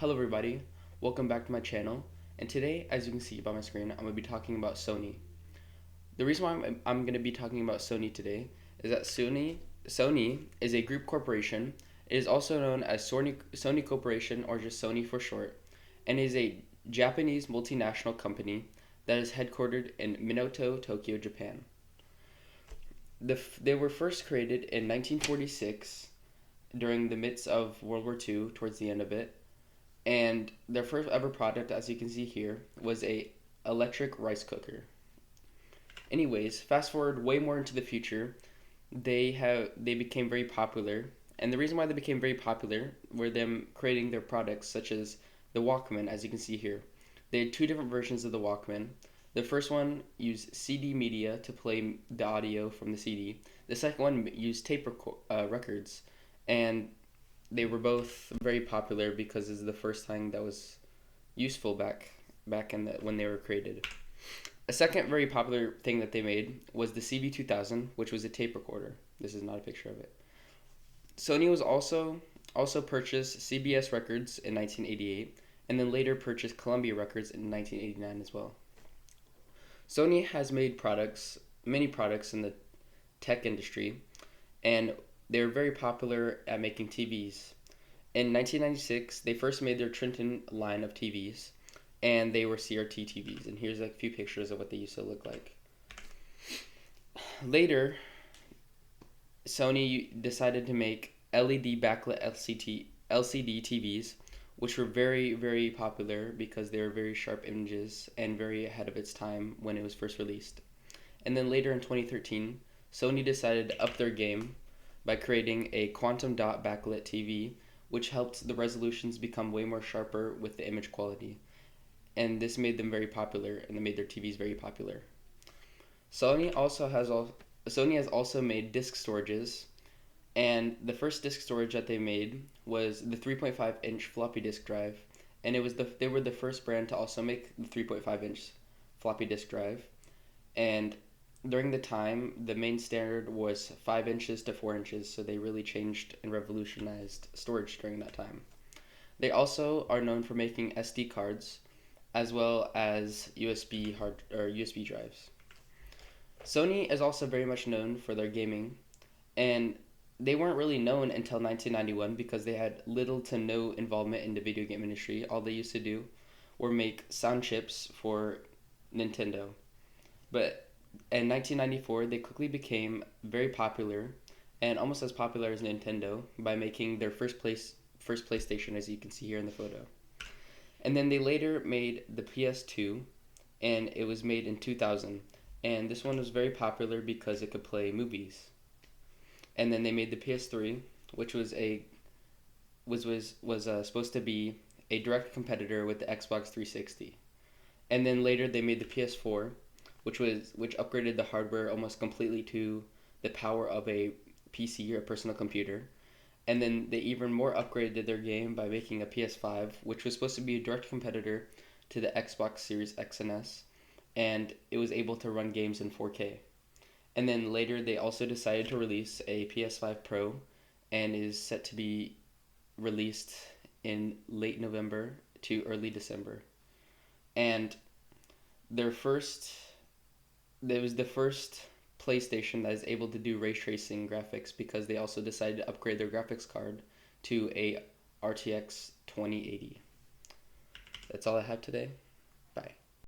Hello everybody, welcome back to my channel, and today, as you can see by my screen, I'm going to be talking about Sony. The reason why I'm going to be talking about Sony today is that Sony is a group corporation. It is also known as Sony Corporation, or just Sony for short, and is a Japanese multinational company that is headquartered in Minato, Tokyo, Japan. They were first created in 1946 during the midst of World War II, towards the end of it, and their first ever product, as you can see here, was a electric rice cooker. Anyways, fast forward way more into the future, they became very popular, and the reason why they became very popular were them creating their products such as the Walkman, as you can see here. They had two different versions of the Walkman. The first one used CD media to play the audio from the CD. The second one used records, and they were both very popular because it's the first thing that was useful back in when they were created. A second very popular thing that they made was the CB2000, which was a tape recorder. This is not a picture of it. Sony was also purchased CBS Records in 1988, and then later purchased Columbia Records in 1989 as well. Sony has made many products in the tech industry, and they're very popular at making TVs. In 1996, they first made their Trenton line of TVs, and they were CRT TVs. And here's a few pictures of what they used to look like. Later, Sony decided to make LED backlit LCD TVs, which were very, very popular because they were very sharp images and very ahead of its time when it was first released. And then later in 2013, Sony decided to up their game by creating a quantum dot backlit TV, which helped the resolutions become way more sharper with the image quality. And this made them very popular, and it made their TVs very popular. Sony has also made disc storages, and the first disc storage that they made was the 3.5-inch floppy disk drive, and they were the first brand to also make the 3.5-inch floppy disk drive. And during the time, the main standard was 5 inches to 4 inches, so they really changed and revolutionized storage during that time. They also are known for making SD cards as well as USB drives. Sony is also very much known for their gaming, and they weren't really known until 1991 because they had little to no involvement in the video game industry. All they used to do were make sound chips for Nintendo. But in 1994, they quickly became very popular, and almost as popular as Nintendo, by making their first PlayStation, as you can see here in the photo. And then they later made the PS2, and it was made in 2000. And this one was very popular because it could play movies. And then they made the PS3, which was supposed to be a direct competitor with the Xbox 360. And then later they made the PS4, which upgraded the hardware almost completely to the power of a PC or a personal computer. And then they even more upgraded their game by making a PS5, which was supposed to be a direct competitor to the Xbox Series X and S, and it was able to run games in 4K. And then later they also decided to release a PS5 Pro, and is set to be released in late November to early December. And it was the first PlayStation that is able to do ray tracing graphics because they also decided to upgrade their graphics card to a RTX 2080. That's all I have today.